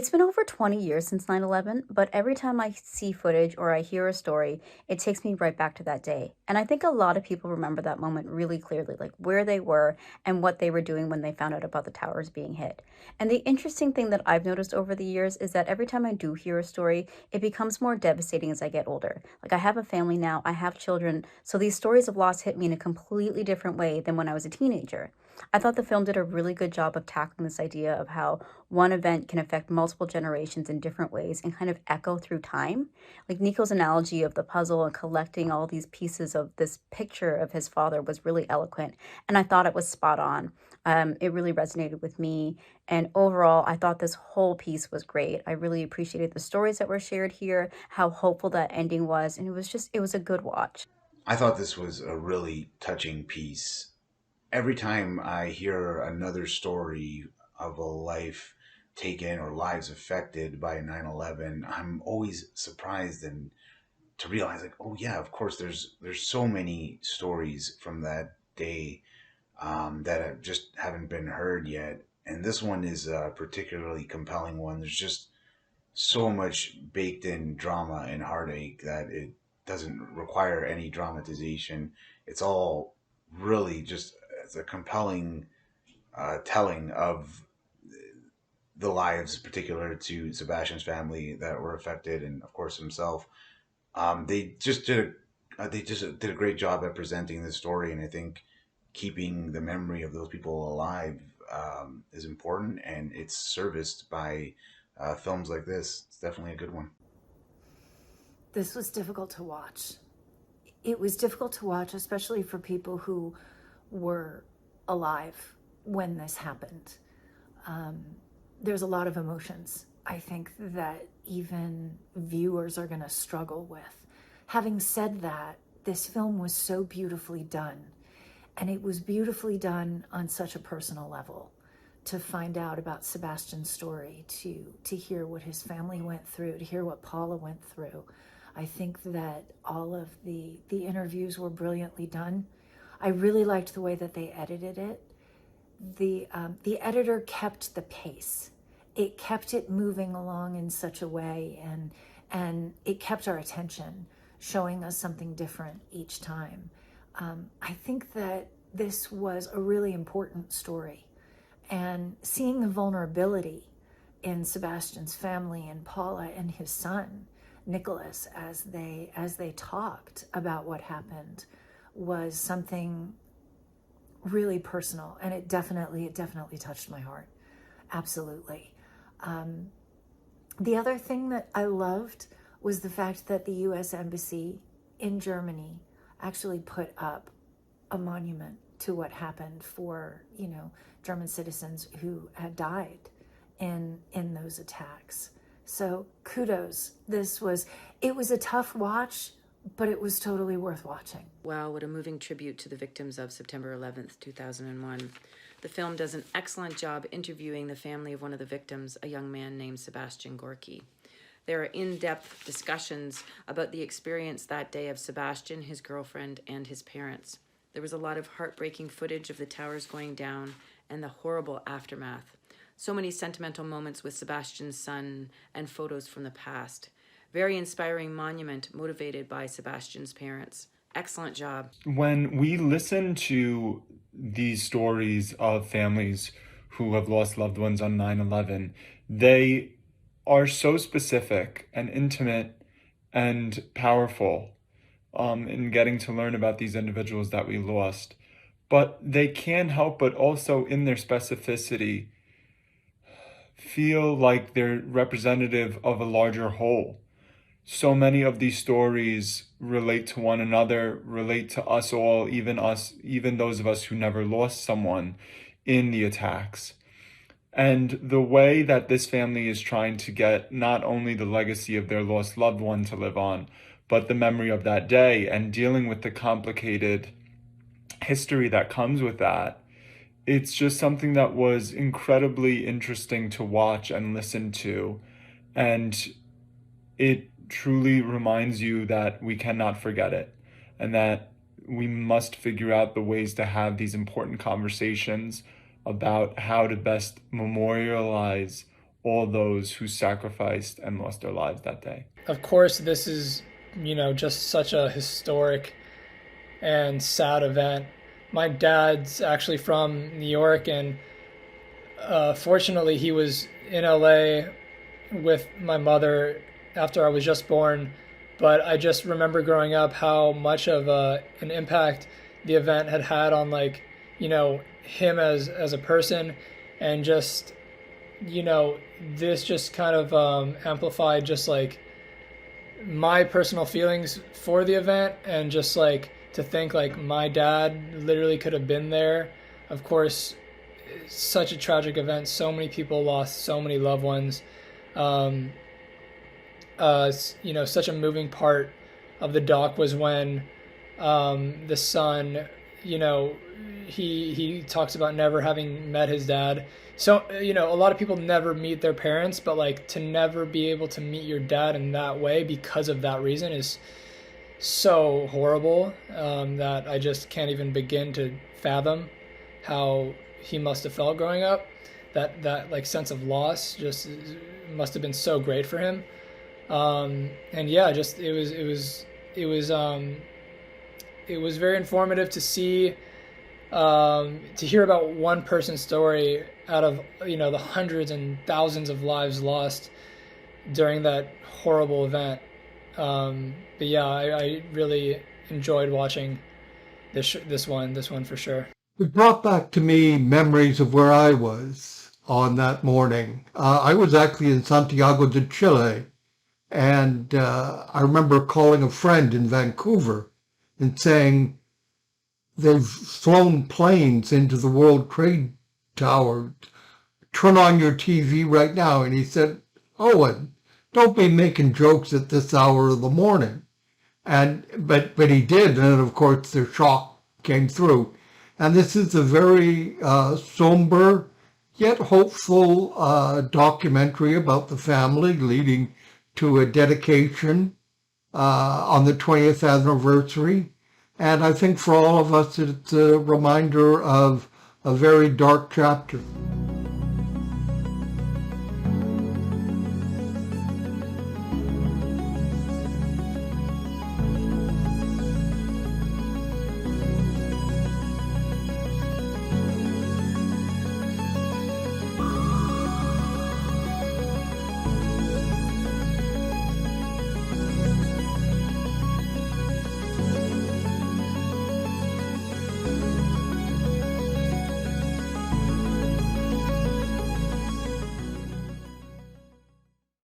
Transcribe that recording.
It's been over 20 years since 9/11, but every time I see footage or I hear a story, it takes me right back to that day. And I think a lot of people remember that moment really clearly, like where they were and what they were doing when they found out about the towers being hit. And the interesting thing that I've noticed over the years is that every time I do hear a story, it becomes more devastating as I get older. Like I have a family now, I have children, so these stories of loss hit me in a completely different way than when I was a teenager. I thought the film did a really good job of tackling this idea of how one event can affect multiple generations in different ways and kind of echo through time. Like Nico's analogy of the puzzle and collecting all these pieces of this picture of his father was really eloquent, and I thought it was spot on. It really resonated with me, and overall, I thought this whole piece was great. I really appreciated the stories that were shared here, how hopeful that ending was, and it was a good watch. I thought this was a really touching piece. Every time I hear another story of a life taken or lives affected by 9/11, I'm always surprised and to realize like, oh yeah, of course there's so many stories from that day that just haven't been heard yet. And this one is a particularly compelling one. There's just so much baked in drama and heartache that it doesn't require any dramatization. It's all really just it's a compelling telling of the lives particular to Sebastian's family that were affected, and of course himself. They just did a great job at presenting this story, and I think keeping the memory of those people alive is important, and it's serviced by films like this. It's definitely a good one. This was difficult to watch. It was difficult to watch, especially for people who were alive when this happened. Um, there's a lot of emotions I think that even viewers are going to struggle with. Having said that, this film was so beautifully done, and it was beautifully done on such a personal level. To find out about Sebastian's story, to hear what his family went through, to hear what Paula went through. I think that all of the interviews were brilliantly done. I really liked the way that they edited it. The editor kept the pace. It kept it moving along in such a way, and it kept our attention, showing us something different each time. I think that this was a really important story, and seeing the vulnerability in Sebastian's family and Paula and his son Nicholas as they talked about what happened was something really personal, and it definitely touched my heart. Absolutely. Um, the other thing that I loved was the fact that the U.S. Embassy in Germany actually put up a monument to what happened for German citizens who had died in those attacks. So kudos. It was a tough watch, but it was totally worth watching. Wow, what a moving tribute to the victims of September 11th, 2001. The film does an excellent job interviewing the family of one of the victims, a young man named Sebastian Gorki. There are in-depth discussions about the experience that day of Sebastian, his girlfriend, and his parents. There was a lot of heartbreaking footage of the towers going down and the horrible aftermath. So many sentimental moments with Sebastian's son and photos from the past. Very inspiring monument motivated by Sebastian's parents. Excellent job. When we listen to these stories of families who have lost loved ones on 9/11, they are so specific and intimate and powerful in getting to learn about these individuals that we lost. But they can't help but also, in their specificity, feel like they're representative of a larger whole. So many of these stories relate to one another, relate to us all, even those of us who never lost someone in the attacks. And the way that this family is trying to get not only the legacy of their lost loved one to live on, but the memory of that day, and dealing with the complicated history that comes with that, it's just something that was incredibly interesting to watch and listen to. And it truly reminds you that we cannot forget it, and that we must figure out the ways to have these important conversations about how to best memorialize all those who sacrificed and lost their lives that day. Of course, this is, just such a historic and sad event. My dad's actually from New York, and fortunately, he was in LA with my mother after I was just born. But I just remember growing up how much of an impact the event had on, like, him as a person, and just, this just kind of amplified just like my personal feelings for the event, and just like to think like my dad literally could have been there. Of course, such a tragic event. So many people lost so many loved ones. Such a moving part of the doc was when the son, he talks about never having met his dad. So, a lot of people never meet their parents, but like to never be able to meet your dad in that way because of that reason is so horrible, that I just can't even begin to fathom how he must have felt growing up. That like sense of loss just must have been so great for him. And yeah, just it was very informative to see, to hear about one person's story out of the hundreds and thousands of lives lost during that horrible event. But yeah, I really enjoyed watching this one for sure. It brought back to me memories of where I was on that morning. I was actually in Santiago de Chile, and I remember calling a friend in Vancouver and saying, they've flown planes into the World Trade Tower. Turn on your TV right now. And he said, Owen, don't be making jokes at this hour of the morning. But he did, and of course the shock came through. And this is a very somber yet hopeful documentary about the family leading to a dedication on the 20th anniversary. And I think for all of us, it's a reminder of a very dark chapter.